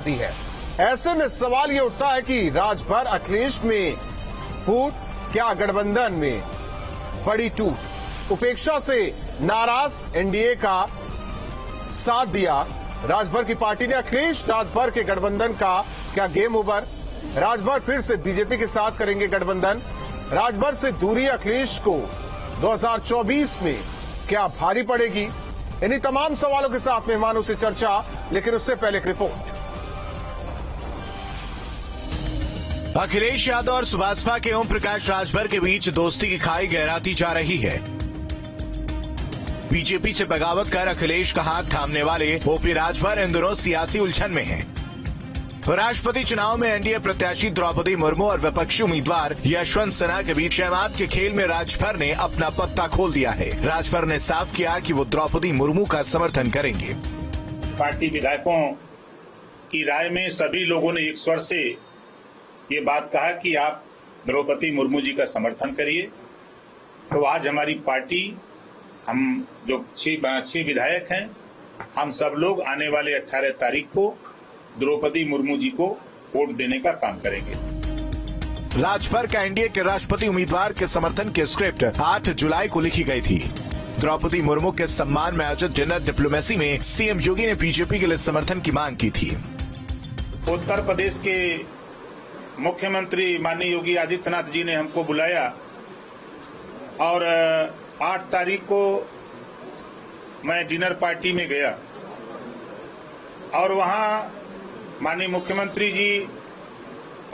है। ऐसे में सवाल ये उठता है कि राजभर अखिलेश में फूट, क्या गठबंधन में बड़ी टूट? उपेक्षा से नाराज एनडीए का साथ दिया राजभर की पार्टी ने। अखिलेश राजभर के गठबंधन का क्या गेम ओवर? राजभर फिर से बीजेपी के साथ करेंगे गठबंधन। राजभर से दूरी अखिलेश को 2024 में क्या भारी पड़ेगी? इन्हीं तमाम सवालों के साथ मेहमानों से चर्चा, लेकिन उससे पहले एक रिपोर्ट। अखिलेश यादव और सुभाषपा के ओम प्रकाश राजभर के बीच दोस्ती की खाई गहराती जा रही है। बीजेपी से बगावत कर अखिलेश का हाथ थामने वाले ओपी राजभर इन दिनों सियासी उलझन में हैं। राष्ट्रपति चुनाव में एनडीए प्रत्याशी द्रौपदी मुर्मू और विपक्षी उम्मीदवार यशवंत सिन्हा के बीच शहनाज के खेल में राजभर ने अपना पत्ता खोल दिया है। राजभर ने साफ किया कि वो द्रौपदी मुर्मू का समर्थन करेंगे। पार्टी विधायकों की राय में सभी लोगों ने एक स्वर से ये बात कहा कि आप द्रौपदी मुर्मू जी का समर्थन करिए। तो आज हमारी पार्टी, हम जो 6 विधायक हैं, हम सब लोग आने वाले 18 तारीख को द्रौपदी मुर्मू जी को वोट देने का काम करेंगे। राजभर का एनडीए के राष्ट्रपति उम्मीदवार के समर्थन की स्क्रिप्ट 8 जुलाई को लिखी गई थी। द्रौपदी मुर्मू के सम्मान में आयोजित डिनर डिप्लोमेसी में सीएम योगी ने बीजेपी के लिए समर्थन की मांग की थी। उत्तर प्रदेश के मुख्यमंत्री माननीय योगी आदित्यनाथ जी ने हमको बुलाया और 8 तारीख को मैं डिनर पार्टी में गया और वहां माननीय मुख्यमंत्री जी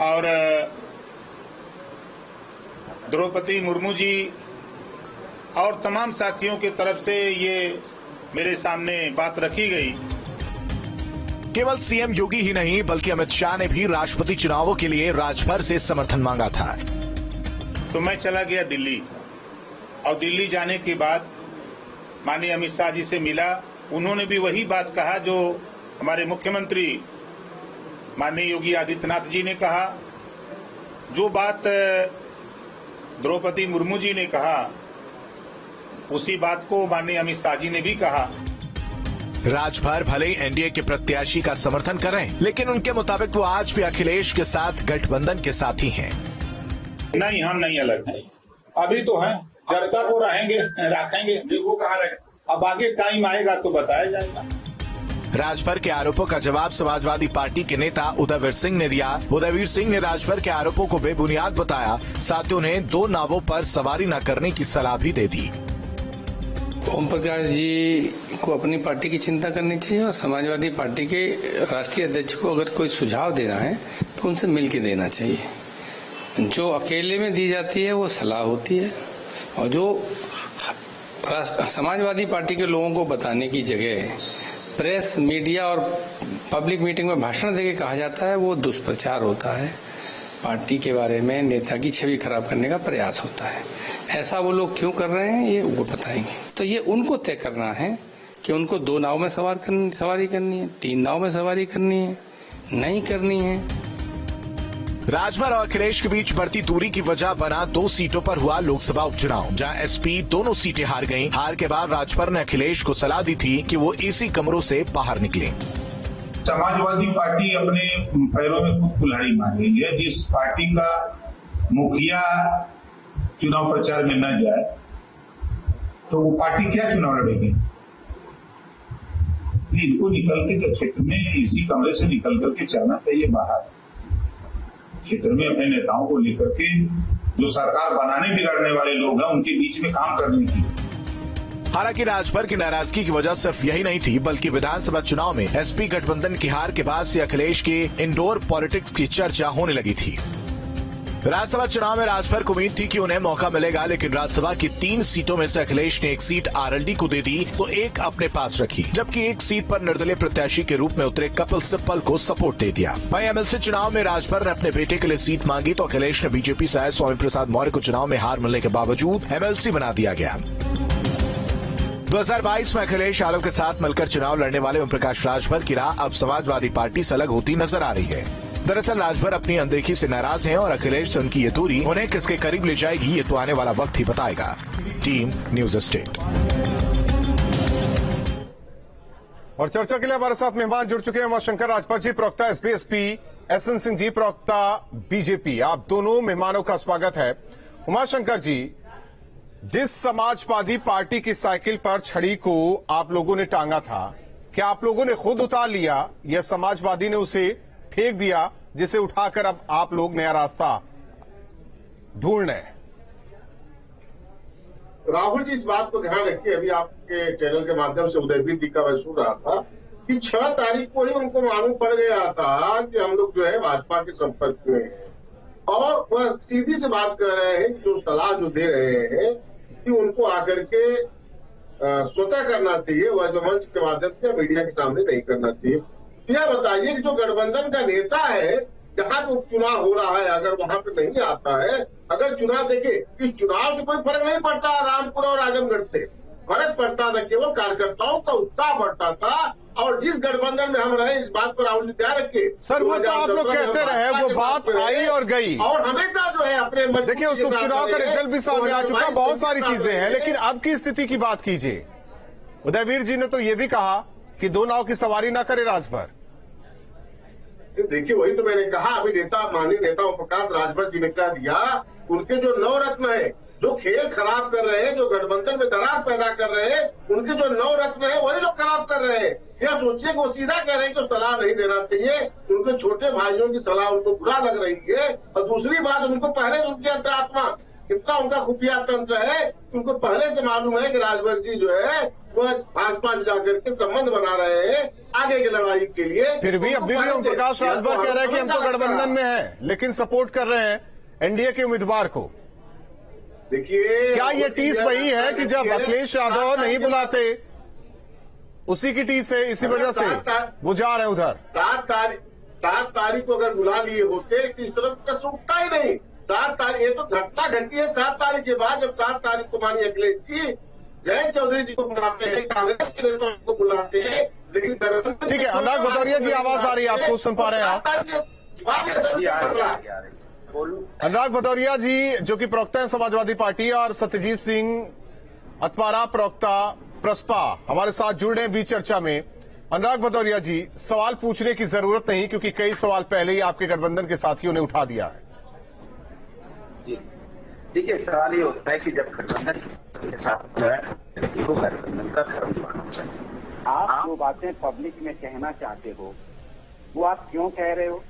और द्रौपदी मुर्मू जी और तमाम साथियों की तरफ से ये मेरे सामने बात रखी गई। केवल सीएम योगी ही नहीं बल्कि अमित शाह ने भी राष्ट्रपति चुनावों के लिए राजभर से समर्थन मांगा था। तो मैं चला गया दिल्ली और दिल्ली जाने के बाद माननीय अमित शाह जी से मिला। उन्होंने भी वही बात कहा जो हमारे मुख्यमंत्री माननीय योगी आदित्यनाथ जी ने कहा। जो बात द्रौपदी मुर्मू जी ने कहा उसी बात को माननीय अमित शाह जी ने भी कहा। राजभर भले एनडीए के प्रत्याशी का समर्थन कर रहे हैं, लेकिन उनके मुताबिक वो आज भी अखिलेश के साथ गठबंधन के साथी हैं। नहीं, हम नहीं अलग हैं, अभी तो हैं। जब तक वो रहेंगे रखेंगे, वो कहाँ रहे, अब आगे टाइम आएगा तो बताया जाएगा। राजभर के आरोपों का जवाब समाजवादी पार्टी के नेता उदयवीर सिंह ने दिया। उदयवीर सिंह ने राजभर के आरोपों को बेबुनियाद बताया, साथ ही उन्हें 2 नावों पर सवारी न करने की सलाह भी दे दी। ओम प्रकाश जी को अपनी पार्टी की चिंता करनी चाहिए और समाजवादी पार्टी के राष्ट्रीय अध्यक्ष को अगर कोई सुझाव देना है तो उनसे मिल के देना चाहिए। जो अकेले में दी जाती है वो सलाह होती है और जो समाजवादी पार्टी के लोगों को बताने की जगह प्रेस, मीडिया और पब्लिक मीटिंग में भाषण देके कहा जाता है, वो दुष्प्रचार होता है। पार्टी के बारे में नेता की छवि खराब करने का प्रयास होता है। ऐसा वो लोग क्यों कर रहे हैं ये वो बताएंगे। तो ये उनको तय करना है कि उनको 2 नाव में सवारी करनी है, 3 नाव में सवारी करनी है, नहीं करनी है। राजभर और अखिलेश के बीच बढ़ती दूरी की वजह बना 2 सीटों पर हुआ लोकसभा उपचुनाव, जहां एसपी दोनों सीटें हार गईं। हार के बाद राजभर ने अखिलेश को सलाह दी थी कि वो एसी कमरों से बाहर निकलें। समाजवादी पार्टी अपने पैरों में खुद कुल्हाड़ी मार रही है। जिस पार्टी का मुखिया चुनाव प्रचार में न जाए तो वो पार्टी क्या चुनाव लड़ेगी? इनको निकल के क्षेत्र में इसी कमरे से निकल करके चलना चाहिए बाहर। क्षेत्र में अपने नेताओं को लेकर के जो सरकार बनाने बिगाड़ने वाले लोग हैं उनके बीच में काम करने की। हालांकि राजभर की नाराजगी की वजह सिर्फ यही नहीं थी, बल्कि विधानसभा चुनाव में एसपी गठबंधन की हार के बाद से अखिलेश की इंडोर पॉलिटिक्स की चर्चा होने लगी थी। राज्यसभा चुनाव में राजभर को उम्मीद थी कि उन्हें मौका मिलेगा, लेकिन राज्यसभा की 3 सीटों में से अखिलेश ने 1 सीट आरएलडी को दे दी तो 1 अपने पास रखी, जबकि 1 सीट पर निर्दलीय प्रत्याशी के रूप में उतरे कपिल सिब्बल को सपोर्ट दे दिया। वहीं एमएलसी चुनाव में राजभर ने अपने बेटे के लिए सीट मांगी तो अखिलेश ने बीजेपी से आए स्वामी प्रसाद मौर्य को चुनाव में हार मिलने के बावजूद एमएलसी बना दिया गया। 2022 में अखिलेश यादव के साथ मिलकर चुनाव लड़ने वाले ओम प्रकाश राजभर की राह अब समाजवादी पार्टी से अलग होती नजर आ रही है। दरअसल राजभर अपनी अनदेखी से नाराज हैं और अखिलेश से उनकी ये दूरी उन्हें किसके करीब ले जाएगी ये तो आने वाला वक्त ही बताएगा। Team news state. और चर्चा के लिए हमारे साथ मेहमान जुड़ चुके हैं उमाशंकर राजभर जी, प्रवक्ता एसपी एसएन सिंह जी, प्रवक्ता बीजेपी। आप दोनों मेहमानों का स्वागत है। उमाशंकर जी, जिस समाजवादी पार्टी की साइकिल पर छड़ी को आप लोगों ने टांगा था, क्या आप लोगों ने खुद उतार लिया या समाजवादी ने उसे फेंक दिया, जिसे उठाकर अब आप लोग नया रास्ता ढूंढ रहे हैं? राहुल जी, इस बात को ध्यान रखिए, अभी आपके चैनल के माध्यम से उदयवीर जी का मैं सुन रहा था कि 6 तारीख को ही उनको मालूम पड़ गया था कि हम लोग जो है भाजपा के संपर्क में हैं, और वह सीधी से बात कर रहे हैं, जो सलाह जो दे रहे हैं कि उनको आकर के स्वतः करना चाहिए, वह जो मंच के माध्यम से मीडिया के सामने नहीं करना चाहिए। यह बताइए कि जो गठबंधन का नेता है, जहां पर उपचुनाव हो रहा है, अगर वहां पर नहीं आता है, अगर चुनाव देखिए, इस चुनाव से कोई फर्क नहीं पड़ता रामपुर और आजमगढ़ से, फर्क पड़ता था केवल कार्यकर्ताओं का उत्साह बढ़ता था। और जिस गठबंधन में हम रहे, इस बात को राहुल जी ध्यान रखिए। सर, वो तो आप लोग कहते रहे, वो बात आई और गई, और हमेशा जो है अपने देखिए उस उपचुनाव का रिजल्ट भी सामने आ चुका, बहुत सारी चीजें हैं, लेकिन अब की स्थिति की बात कीजिए। उदयवीर जी ने तो ये भी कहा कि 2 नाव की सवारी ना करे राजभर। देखिए, वही तो मैंने कहा, अभी माननीय नेता ओम प्रकाश राजभर जी ने कह दिया, उनके जो 9 रत्न है, जो खेल खराब कर रहे हैं, जो गठबंधन में दरार पैदा कर रहे हैं, उनके जो 9 रत्न है वही लोग खराब कर रहे हैं। यह सोचिए कि वो सीधा कह रहे हैं कि सलाह नहीं देना चाहिए, उनके छोटे भाइयों की सलाह उनको बुरा लग रही है। और दूसरी बात, उनको पहले उनकी अंतरात्मा कितना उनका खुफिया तंत्र है, उनको पहले से मालूम है कि राजभर जी जो है वह भाजपा से जाकर के संबंध बना रहे हैं आगे की लड़ाई के लिए। फिर भी अभी भी ओम प्रकाश राजभर कह रहे हैं कि हम तो गठबंधन में हैं, लेकिन सपोर्ट कर रहे हैं एनडीए के उम्मीदवार को। देखिए, क्या ये टीस वही है कि जब अखिलेश यादव नहीं बुलाते, उसी की टीस है, इसी वजह से वो जा रहे हैं उधर? 7 तारीख को अगर बुला लिए होते तो इस तरह प्रश्न उठता ही नहीं। 7 तारीख, ये तो घटना घटी है 7 तारीख के बाद, जब 7 तारीख को माननीय अखिलेश जी जयंत चौधरी जी को बुलाते हैं, कांग्रेस के नेताओं को बुलाते हैं, लेकिन ठीक है। अनुराग भदौरिया जी, आवाज आ रही है आपको, सुन पा रहे हैं आप? अनुराग भदौरिया जी, जो कि प्रवक्ता है समाजवादी पार्टी, और सत्यजीत सिंह अतवारा, प्रवक्ता प्रसपा, हमारे साथ जुड़ रहे हैं बीच चर्चा में। अनुराग भदौरिया जी, सवाल पूछने की जरूरत नहीं, क्योंकि कई सवाल पहले ही आपके गठबंधन के साथियों ने उठा दिया है। देखिए, सवाल ये होता है कि जब गठबंधन के साथ जो है तो गठबंधन का धर्म निभाना चाहिए। आप जो बातें पब्लिक में कहना चाहते हो, वो आप क्यों कह रहे हो?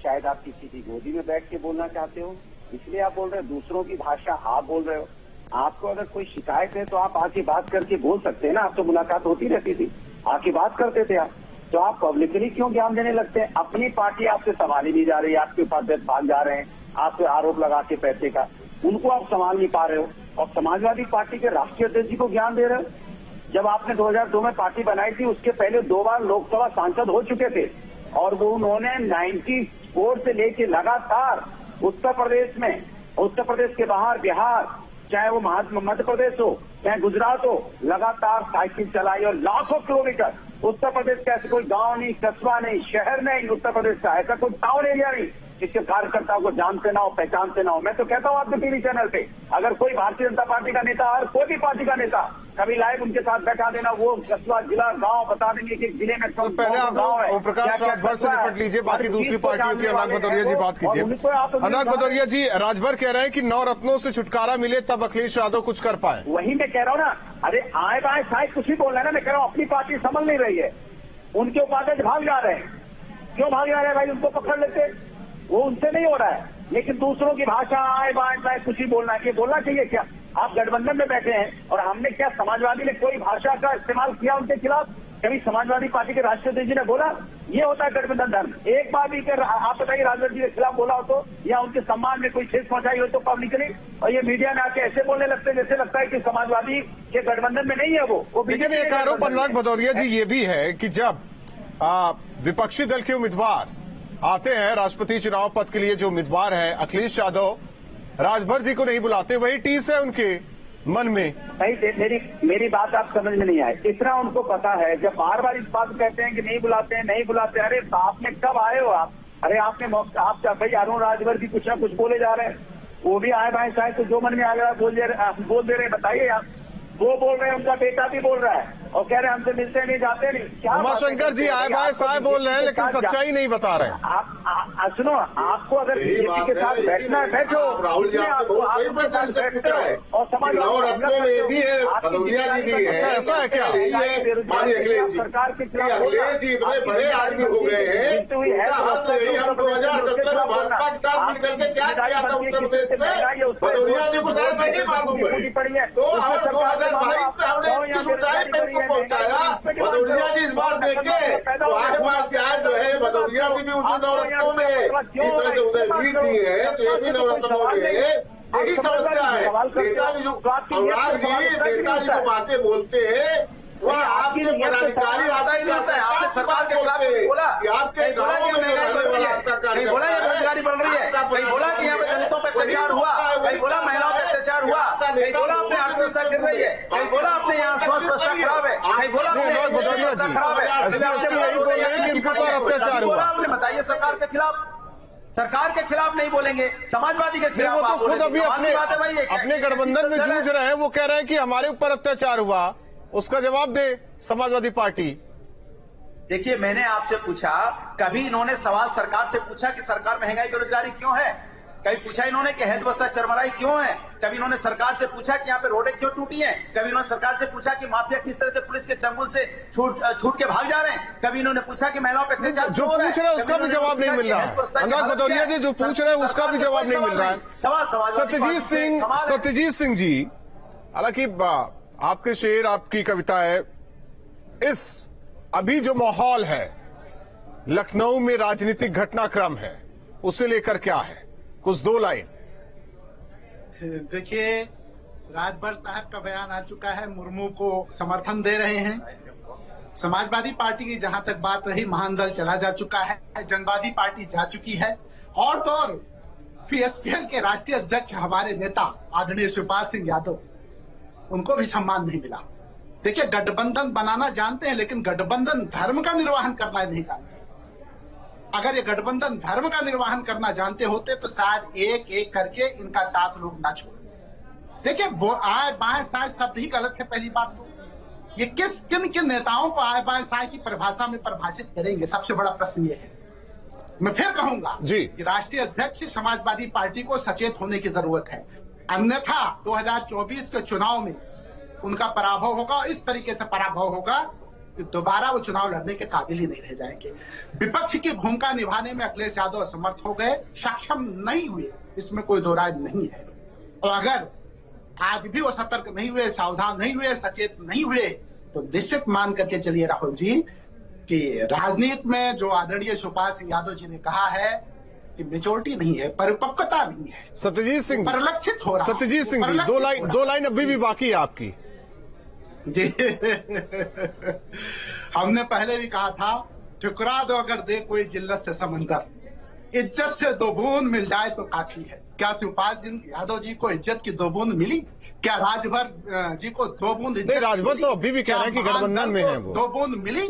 शायद आप किसी की गोदी में बैठ के बोलना चाहते हो, इसलिए आप बोल रहे हो। दूसरों की भाषा आप बोल रहे हो। आपको अगर कोई शिकायत है तो आप आके बात करके बोल सकते हैं ना। आप तो मुलाकात होती रहती थी, आके बात करते थे आप। तो आप पब्लिकली क्यों ज्ञान देने लगते हैं? अपनी पार्टी आपसे संभाली नहीं जा रही, आपके उपाध्यक्ष भाग जा रहे हैं, आप पे आरोप लगा के पैसे का, उनको आप संभाल नहीं पा रहे हो, और समाजवादी पार्टी के राष्ट्रीय अध्यक्ष जी को ज्ञान दे रहे हो। जब आपने 2002 में पार्टी बनाई थी, उसके पहले 2 बार लोकसभा सांसद हो चुके थे, और वो उन्होंने 94 से लेके लगातार उत्तर प्रदेश के बाहर, बिहार, चाहे वो मध्य प्रदेश हो, चाहे गुजरात हो, लगातार साइकिल चलाई, और लाखों किलोमीटर उत्तर प्रदेश का ऐसा कोई गांव नहीं, कस्बा नहीं, शहर नहीं, उत्तर प्रदेश का ऐसा कोई टाउन एरिया नहीं जिसके कार्यकर्ताओं को जानते ना हो, पहचानते ना हो। मैं तो कहता हूँ आपके टीवी चैनल पे, अगर कोई भारतीय जनता पार्टी का नेता और कोई भी पार्टी का नेता कभी लाइव उनके साथ बैठा देना, वो कस्बा, जिला, गांव बता देंगे कि जिले में तो पहले आप लोग प्रकाश राजभर से निपट लीजिए, बाकी दूसरी पार्टियों की अनुराग भदौरिया जी बात कीजिए। अनुराग भदौरिया जी, राजभर कह रहे हैं कि 9 रत्नों से छुटकारा मिले तब अखिलेश यादव कुछ कर पाए। वही मैं कह रहा हूँ ना। अरे आए बाए शायद कुछ ही बोल रहे हैं ना। मैं कह रहा हूँ अपनी पार्टी संभल नहीं रही है, उनके उपाध्यक्ष भाग जा रहे हैं। क्यों भाग जा रहे हैं भाई? उनको पकड़ लेते, वो उनसे नहीं हो रहा है। लेकिन दूसरों की भाषा आए बाए कुछ ही बोलना है, ये बोलना चाहिए क्या? आप गठबंधन में बैठे हैं, और हमने क्या समाजवादी ने कोई भाषा का इस्तेमाल किया उनके खिलाफ? कभी समाजवादी पार्टी के राष्ट्रीय अध्यक्ष जी ने बोला? ये होता है गठबंधन धर्म। एक बार भी आप बताइए राजभर जी के खिलाफ बोला हो तो, या उनके सम्मान में कोई ठेस पहुंचाई हो तो पब्लिकली? और ये मीडिया में आके ऐसे बोलने लगते हैं जैसे लगता है कि समाजवादी के गठबंधन में नहीं है वो। लेकिन एक आरोप अनुराग भदौरिया जी ये भी है कि जब विपक्षी दल के उम्मीदवार आते हैं राष्ट्रपति चुनाव पद के लिए, जो उम्मीदवार हैं अखिलेश यादव, राजभर जी को नहीं बुलाते, वही टीस है उनके मन में। नहीं, मेरी बात आप समझ में नहीं आए। इतना उनको पता है, जब बार बार इस बात कहते हैं कि नहीं बुलाते हैं, नहीं बुलाते। अरे आपने कब आए हो आप? अरे आपने आप भाई अरुण राजभर भी कुछ ना कुछ बोले जा रहे हैं, वो भी आए भाई शायद तो जो मन में आ गया बोल दे रहे। बताइए आप, वो बोल रहे हैं, उनका बेटा भी बोल रहा है और कह रहे हैं हमसे मिलते नहीं जाते नहीं। क्या उमाशंकर जी आए बाय साय बोल रहे हैं लेकिन सच्चाई नहीं बता रहे हैं। आप सुनो, आपको अगर बीजेपी के साथ बैठना है बैठो, राहुल जी आपने बहुत सही प्रश्न से पूछा है। और समाज में भी है, भदौरिया जी भी है। अच्छा ऐसा है क्या? सरकार के अखिलेश जी इतने बड़े आदमी हो गए हैं, हम 2017 में भाजपा के साथ मिलकर के क्या किया था उत्तर प्रदेश में, भदौरिया जी को शायद नहीं मालूम है। तो और 2022 में हमने किस ऊंचाई पे इनको पहुंचाया, भदौरिया जी इस बार देखे तो आगे पास से आज जो है भदौरिया जी भी उसी नवरत्नों में इस तरह से उदयवीर जी है, तो ये भी नवरत्नों में है। यही समस्या है। नेताजी जो अनुराग जी नेताजी जो बातें बोलते हैं वह आपके पदाधिकारी आता ही रहता है। आपने सरकार के खिलाफ बोला कि आपके गाँव में महंगाई बढ़ रही है, कहीं बोला ये बेरोजगारी बढ़ रही है, कहीं बोला कि यहाँ पे दलितों पे अत्याचार हुआ, कहीं बोला महिलाओं पे अत्याचार हुआ, कहीं बोला अपने अर्थव्यवस्था गिर रही है, कहीं बोला अपने यहाँ स्वास्थ्य व्यवस्था खराब है, कहीं बोला अपने खराब है, यही बोल रहे हैं कि इनके साथ अत्याचार हुआ। आपने बताइए सरकार के खिलाफ नहीं बोलेंगे, समाजवादी के खिलाफ वो तो खुद अभी अपने गठबंधन में जूझ रहे हैं, वो कह रहे हैं कि हमारे ऊपर अत्याचार हुआ, उसका जवाब दे समाजवादी पार्टी। देखिए मैंने आपसे पूछा, कभी इन्होंने सवाल सरकार से पूछा कि सरकार महंगाई बेरोजगारी क्यों है? कभी पूछा इन्होंने कि हेल्थ व्यवस्था चरमराई क्यों है? कभी इन्होंने सरकार से पूछा कि यहाँ पे रोडें क्यों टूटी हैं? कभी इन्होंने सरकार से पूछा कि माफिया किस तरह से पुलिस के चंगुल से छूट के भाग जा रहे हैं? कभी इन्होंने पूछा कि महिलाओं पे अत्याचार जो पूछ रहे हैं उसका भी जवाब नहीं मिल रहा है। अनुराग भदौरिया जी जो पूछ रहे हैं उसका भी जवाब नहीं मिल रहा है। सत्यजीत सिंह जी, हालांकि आपके शेर आपकी कविता है, इस अभी जो माहौल है लखनऊ में राजनीतिक घटनाक्रम है उसे लेकर क्या है, कुछ दो लाइन। देखिए राजभर साहब का बयान आ चुका है, मुर्मू को समर्थन दे रहे हैं। समाजवादी पार्टी की जहां तक बात रही, महान दल चला जा चुका है, जनवादी पार्टी जा चुकी है, और तो और पीएसपीएल के राष्ट्रीय अध्यक्ष हमारे नेता आदरणीय शिवपाल सिंह यादव, उनको भी सम्मान नहीं मिला। देखिए गठबंधन बनाना जानते हैं लेकिन गठबंधन धर्म का निर्वहन करना नहीं जानते। अगर ये गठबंधन धर्म का निर्वहन करना जानते होते तो शायद एक एक करके इनका साथ लोग ना छोड़ते। देखिए वो आए बाएं साए शब्द ही गलत है। पहली बात तो ये किन नेताओं को आए बाएं साए की परिभाषा में परिभाषित करेंगे, सबसे बड़ा प्रश्न ये है। मैं फिर कहूंगा कि राष्ट्रीय अध्यक्ष समाजवादी पार्टी को सचेत होने की जरूरत है, अन्यथा 2024 के चुनाव में उनका पराभव होगा, इस तरीके से पराभव होगा कि दोबारा वो चुनाव लड़ने के काबिल ही नहीं रह जाएंगे। विपक्ष की भूमिका निभाने में अखिलेश यादव असमर्थ हो गए, सक्षम नहीं हुए, इसमें कोई दो राय नहीं है। और अगर आज भी वो सतर्क नहीं हुए, सावधान नहीं हुए, सचेत नहीं हुए, तो निश्चित मान करके चलिए राहुल जी कि राजनीति में जो आदरणीय शिवपाल सिंह यादव जी ने कहा है कि मेजोरिटी नहीं है, परिपक्वता नहीं है। सत्यजीत सिंह परिलक्षित हो रहा है। सत्यजीत सिंह जी दो लाइन अभी भी बाकी है आपकी। जी हमने पहले भी कहा था, ठुकरा दो अगर दे कोई जिल्लत से समंदर, इज्जत से दो बूंद मिल जाए तो काफी है। क्या शिवपाल सिंह यादव जी को इज्जत की दो बूंद मिली? क्या राजभर जी को दो बूंद? नहीं, राजभर तो अभी भी कह रहे हैं कि गठबंधन में है वो। दो बूंद मिली?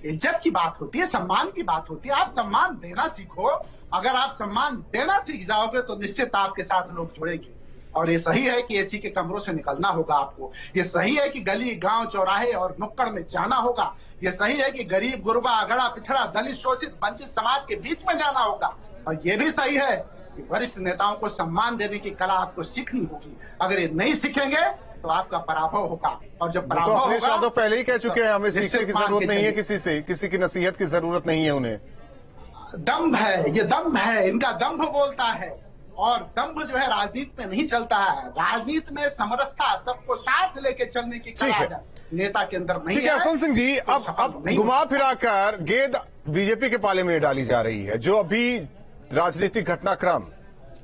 इज्जत की बात होती है, सम्मान की बात होती है। आप सम्मान देना सीखो। अगर आप सम्मान देना सीख जाओगे तो निश्चित आपके साथ लोग जुड़ेंगे। और ये सही है कि एसी के कमरों से निकलना होगा आपको। ये सही है कि गली गांव चौराहे और नुक्कड़ में जाना होगा। ये सही है कि गरीब गुरबा अगड़ा पिछड़ा दलित शोषित वंचित समाज के बीच में जाना होगा। और ये भी सही है कि वरिष्ठ नेताओं को सम्मान देने की कला आपको सीखनी होगी। अगर ये नहीं सीखेंगे तो आपका पराभव होगा। और जब पराभव होगा, अखिलेश यादव पहले ही कह चुके हैं हमें सीखने की जरूरत नहीं है किसी से, किसी की नसीहत की जरूरत नहीं है उन्हें। दम्भ है, ये दम्भ है, इनका दम्भ बोलता है। और दम्भ जो है राजनीति में नहीं चलता है। राजनीति में समरसता, सबको साथ लेके चलने की कला नेता के अंदर नहीं है। ठीक है हसन सिंह जी, अब घुमा फिरा कर गेंद बीजेपी के पाले में डाली जा रही है। जो अभी राजनीतिक घटनाक्रम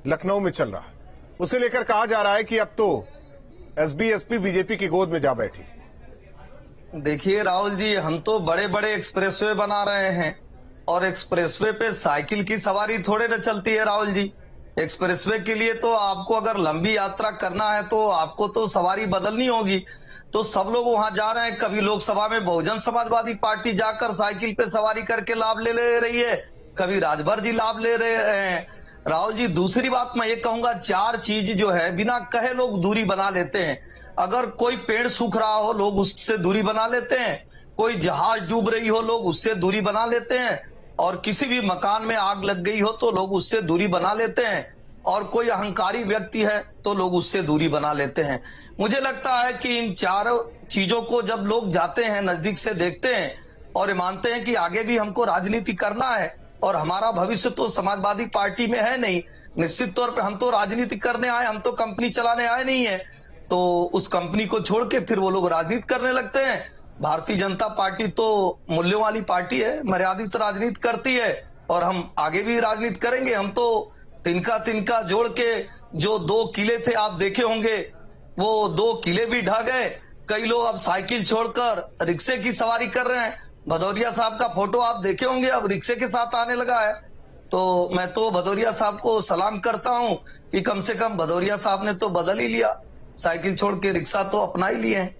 लखनऊ में चल रहा है उसे लेकर कहा जा रहा है कि अब तो एसपी बीजेपी की गोद में जा बैठी। देखिए राहुल जी, हम तो बड़े बड़े एक्सप्रेसवे बना रहे हैं और एक्सप्रेसवे पे साइकिल की सवारी थोड़े न चलती है राहुल जी। एक्सप्रेसवे के लिए तो आपको अगर लंबी यात्रा करना है तो आपको तो सवारी बदलनी होगी। तो सब लोग वहां जा रहे हैं। कभी लोकसभा में बहुजन समाजवादी पार्टी जाकर साइकिल पे सवारी करके लाभ ले रही है, कभी राजभर जी लाभ ले रहे हैं। राहुल जी, दूसरी बात मैं ये कहूंगा, चार चीज जो है बिना कहे लोग दूरी बना लेते हैं। अगर कोई पेड़ सूख रहा हो लोग उससे दूरी बना लेते हैं, कोई जहाज डूब रही हो लोग उससे दूरी बना लेते हैं, और किसी भी मकान में आग लग गई हो तो लोग उससे दूरी बना लेते हैं, और कोई अहंकारी व्यक्ति है तो लोग उससे दूरी बना लेते हैं। मुझे लगता है कि इन चारों चीजों को जब लोग जाते हैं, नजदीक से देखते हैं और मानते हैं कि आगे भी हमको राजनीति करना है और हमारा भविष्य तो समाजवादी पार्टी में है नहीं, निश्चित तौर पे हम तो राजनीति करने आए, हम तो कंपनी चलाने आए नहीं है, तो उस कंपनी को छोड़ के फिर वो लोग राजनीति करने लगते हैं। भारतीय जनता पार्टी तो मूल्यों वाली पार्टी है, मर्यादित राजनीति करती है और हम आगे भी राजनीति करेंगे। हम तो तिनका जोड़ के जो 2 किले थे आप देखे होंगे, वो 2 किले भी ढह गए। कई लोग अब साइकिल छोड़कर रिक्शे की सवारी कर रहे हैं। भदौरिया साहब का फोटो आप देखे होंगे, अब रिक्शे के साथ आने लगा है। तो मैं तो भदौरिया साहब को सलाम करता हूं कि कम से कम भदौरिया साहब ने तो बदल ही लिया, साइकिल छोड़ के रिक्शा तो अपना ही लिए हैं।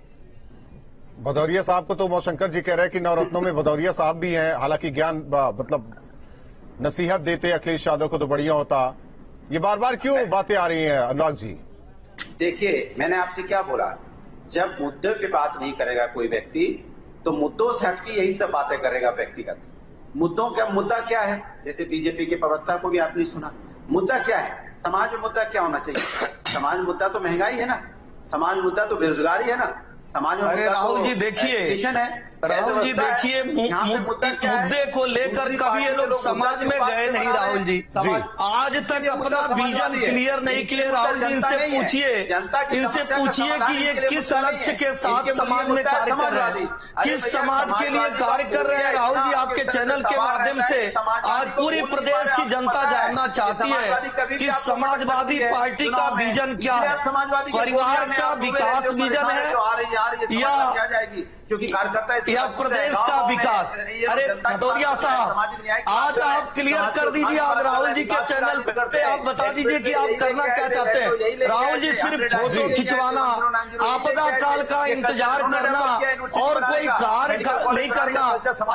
भदौरिया साहब को तो उमाशंकर जी कह रहे हैं कि नवरत्नों में भदौरिया साहब भी हैं, हालांकि ज्ञान मतलब नसीहत देते अखिलेश यादव को तो बढ़िया होता। ये बार बार क्यों बातें आ रही हैं अनुराग जी? देखिए, मैंने आपसे क्या बोला, जब मुद्दे पे बात नहीं करेगा कोई व्यक्ति तो मुद्दों से हटके यही सब बातें करेगा व्यक्तिगत। मुद्दों का मुद्दा क्या है, जैसे बीजेपी के प्रवक्ता को भी आपने सुना, मुद्दा क्या है, समाज में मुद्दा क्या होना चाहिए? समाज मुद्दा तो महंगाई है ना, समाज मुद्दा तो बेरोजगारी है ना, समाज में। अरे राहुल जी देखिए, राहुल जी देखिए, मुद्दे को लेकर कभी ये लोग समाज में गए नहीं राहुल जी। आज तक अपना विजन क्लियर नहीं किए। राहुल जी इनसे पूछिए कि ये किस लक्ष्य के साथ समाज में कार्य कर रहे हैं, किस समाज के लिए कार्य कर रहे हैं। राहुल जी आपके चैनल के माध्यम से आज पूरी प्रदेश की जनता जानना चाहती है कि समाजवादी पार्टी का विजन क्या है, परिवार का विकास विजन है या प्रदेश का विकास। अरे भदौरिया साहब, आज आप क्लियर कर दीजिए, आज राहुल जी के चैनल पे आप बता दीजिए कि आप करना क्या चाहते हैं। राहुल जी सिर्फ फोटो खिंचवाना, आपदा काल का इंतजार करना और कोई कार्य नहीं करना।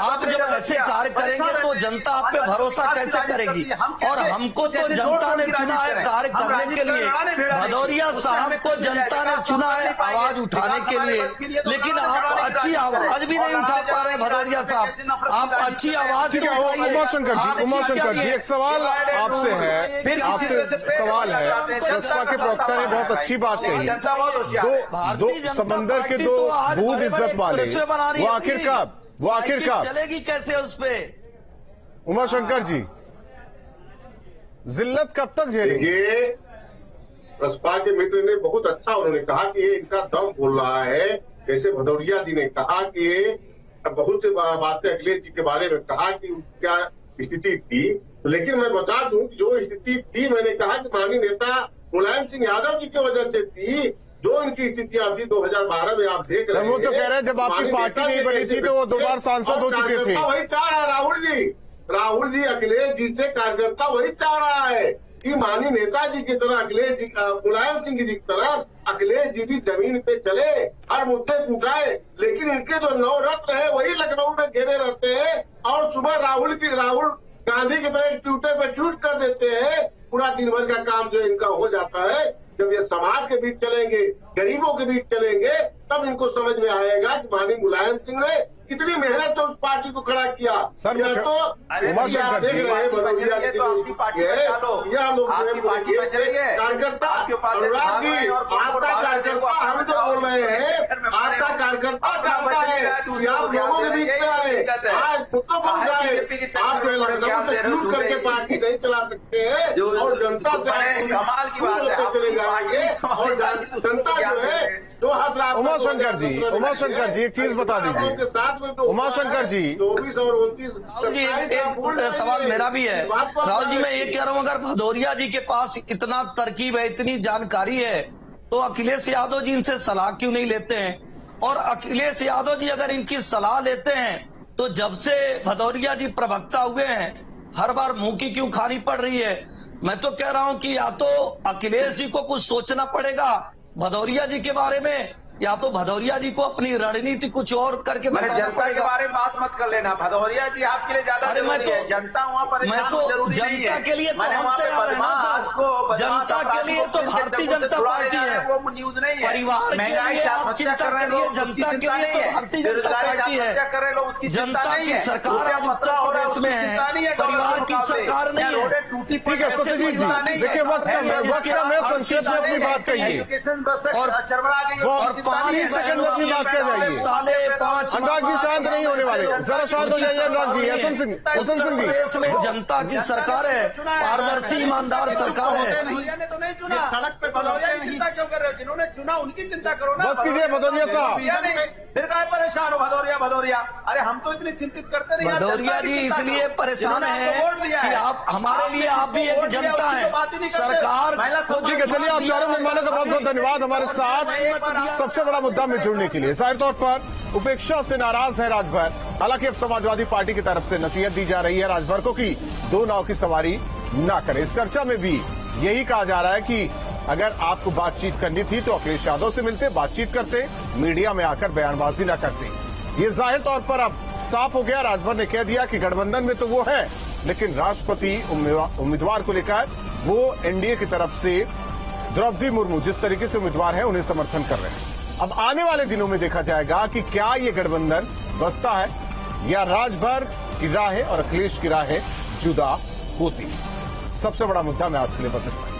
आप जब ऐसे कार्य करेंगे तो जनता आप पे भरोसा कैसे करेगी? और हमको तो जनता ने चुना है कार्य करने के लिए, भदौरिया साहब को जनता ने चुना है आवाज उठाने के लिए, लेकिन आप अच्छी आवाज भी नहीं उठा पा रहे भदौरिया साहब। आप अच्छी आवाज उमाशंकर जी एक सवाल आपसे है, सवाल है, बसपा के प्रवक्ता ने बहुत अच्छी बात कही, दो समंदर के 2 बूंद इज्जत वाले, वो आखिरकार चलेगी कैसे उस पे? उमाशंकर जी जिल्लत कब तक झेलेंगे? बसपा के मित्र ने बहुत अच्छा उन्होंने कहा कि ये इनका दम बोल रहा है। जैसे भदौरिया जी ने कहा कि बहुत बातें अखिलेश जी के बारे में कहा कि क्या स्थिति थी, लेकिन मैं बता दूं कि जो स्थिति थी, मैंने कहा कि माननीय नेता मुलायम सिंह यादव जी की वजह से थी। जो इनकी स्थितियां थी 2012 में आप देख रहे हैं। वो तो कह रहे हैं जब आपकी पार्टी नहीं बनी थी तो वो 2 बार सांसद हो चुके थे। वही चाह रहा है राहुल जी अखिलेश जी से कार्यकर्ता वही चाह रहा है कि माननीय नेताजी की तरह अखिलेश जी, मुलायम सिंह जी की तरह अखिलेश जी भी जमीन पे चले, हर मुद्दे को उठाए। लेकिन इनके जो नवरत्न है वही लखनऊ में घेरे रहते हैं और सुबह राहुल गांधी की तरह ट्विटर पे ट्वीट कर देते हैं। पूरा दिन भर का काम जो इनका हो जाता है। जब ये समाज के बीच चलेंगे, गरीबों के बीच चलेंगे, तब इनको समझ में आएगा कि माननीय मुलायम सिंह ने कितनी मेहनत से उस पार्टी को खड़ा किया। सर यह तो उमाशंकर जी आपकी पार्टी में चलेंगे, कार्यकर्ता अनुराग जी, आपका कार्यकर्ता हम जो बोल रहे हैं, आपका कार्यकर्ता चाहता है कि आप लोगों के बीच में आए, आज मुद्दों को उठाए। आप जो लखनऊ से ट्वीट करके पार्टी नहीं चला सकते हैं और जनता से कमाल की बात है चले जाएंगे और जनता जो है जो उमाशंकर जी एक चीज बता दीजिए। उमाशंकर जी 24 और 29 एक सवाल मेरा भी है राहुल जी, मैं ये कह रहा हूँ अगर भदौरिया जी के पास इतना तरकीब है, इतनी जानकारी है, तो अखिलेश यादव जी इनसे सलाह क्यों नहीं लेते हैं? और अखिलेश यादव जी अगर इनकी सलाह लेते हैं तो जब से भदौरिया जी प्रवक्ता हुए हैं हर बार मुंह की क्यों खानी पड़ रही है? मैं तो कह रहा हूं कि या तो अखिलेश जी को कुछ सोचना पड़ेगा भदौरिया जी के बारे में, या तो भदौरिया जी को अपनी रणनीति कुछ और करके मैंने बताना जनता के पड़ेगा। बारे में बात मत कर लेना। भदौरिया जी आपके लिए ज्यादा अरे जरूरी है, जनता वहाँ परेशान जरूरी नहीं है। जनता के लिए तो मैंने हम वहाँ पे तैयार है ना बदमाश को सर। जनता के लिए तो भारतीय जनता पार्टी है, वो न्यूज नहीं है। परिवार के महंगाई लिए से आप आत्महत्या चिंता कर रहे करिए, लोग, उसकी जनता के चिंता लिए नहीं तो है। भारतीय जनता बेरोजगारी पार्टी है, आत्महत्या कर रहे लोग, उसकी चिंता जनता नहीं की है। सरकार आज उत्तर प्रदेश में है, परिवार की सरकार नहीं है। ठीक है सत्यजीत जी, देखिए वक्त कम है, संक्षेप में अपनी बात कहिए एजुकेशन व्यवस्था चरमरा गई है, और 5 सेकंड में अपनी बात कह जाइए। 5.5 अनुराग जी शांत नहीं होने वाले, जरा शांत हो जाइए अनुराग जी। हसन सिंह जी, प्रदेश में जनता की सरकार है, पारदर्शी ईमानदार सरकार है। भदौरिया ने तो नहीं चुना, सड़क पे भदौरिया की चिंता क्यों कर रहे हो? जिन्होंने चुना उनकी चिंता करो ना। बस कीजिए भदौरिया साहब। फिर काहे परेशान हो? भदौरिया, अरे हम तो इतनी चिंतित करते नहीं। भदौरिया जी इसलिए परेशान है कि आप हमारे लिए, आप भी एक जनता है, सरकार को। ठीक है, चलिए आप चारों मेहमानों का बहुत बहुत धन्यवाद हमारे साथ सबसे बड़ा मुद्दा में जुड़ने के लिए। जाहिर तौर पर उपेक्षा से नाराज है राजभर। हालांकि अब समाजवादी पार्टी की तरफ से नसीहत दी जा रही है राजभर को कि दो नाव की सवारी ना करे। इस चर्चा में भी यही कहा जा रहा है कि अगर आपको बातचीत करनी थी तो अखिलेश यादव से मिलते, बातचीत करते, मीडिया में आकर बयानबाजी न करते। ये जाहिर तौर पर अब साफ हो गया। राजभर ने कह दिया कि गठबंधन में तो वो है, लेकिन राष्ट्रपति उम्मीदवार को लेकर वो एनडीए की तरफ से द्रौपदी मुर्मू जिस तरीके से उम्मीदवार है उन्हें समर्थन कर रहे हैं। अब आने वाले दिनों में देखा जाएगा कि क्या ये गठबंधन बसता है या राजभर की राहें और अखिलेश की राहें जुदा होती है। सबसे बड़ा मुद्दा मैं आज के लिए बस इतना।